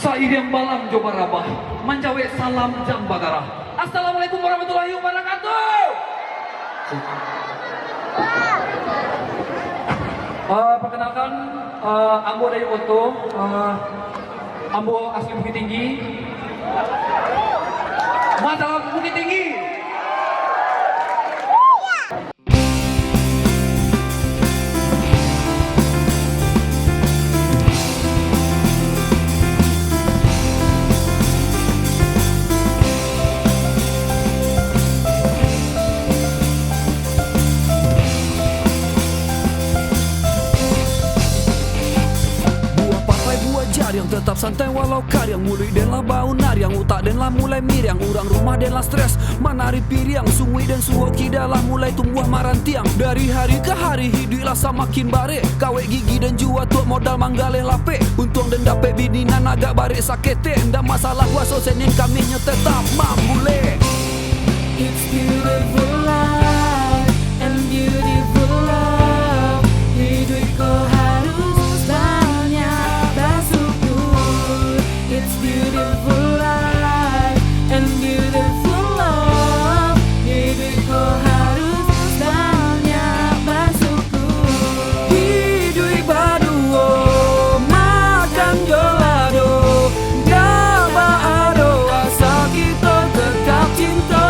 Sairiang balam coba rabah, mancawe salam jam bagara. Assalamualaikum warahmatullahi wabarakatuh. Perkenalkan, Ambo dari Oto, Ambo asli Bukit Tinggi. Masalah Bukit Tinggi. Yang tetap santai walau karyang mulai dan lah bau nariang utak dan lah mulai miriang urang rumah dan lah stres manari piriang sungui dan suhoki dalah mulai tumbuh marantiang dari hari ke hari hiduplah semakin bare kawe gigi dan jua tuak modal manggaleh lape untung dan dapet bininan agak bare sakete ndak masalah waso senin kaminya tetap mambule. It's beautiful life and beautiful love. Hidupku harus banyak bersyukur. It's beautiful life and beautiful love. Hidupku harus banyak bersyukur. Hidup baduo makan jolado gaba ado asa kita tetap cinta.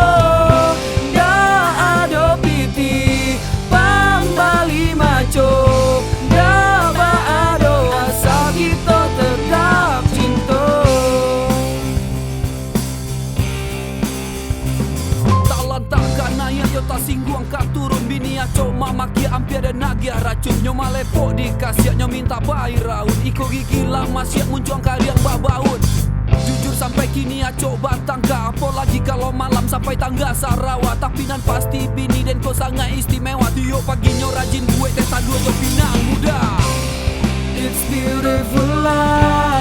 Tak singgung kak turun bini aco mama kia ampia dan nagia racun nyoma lepok dikasiaknya minta bayi raun iko gigi lama siap muncul karyang babaun jujur sampai kini aco batang ka apalagi kalau malam sampai tangga Sarawak tapi nan pasti bini dan kau sangat istimewa tiok paginya rajin gue tesa dua jo pinang muda. It's beautiful life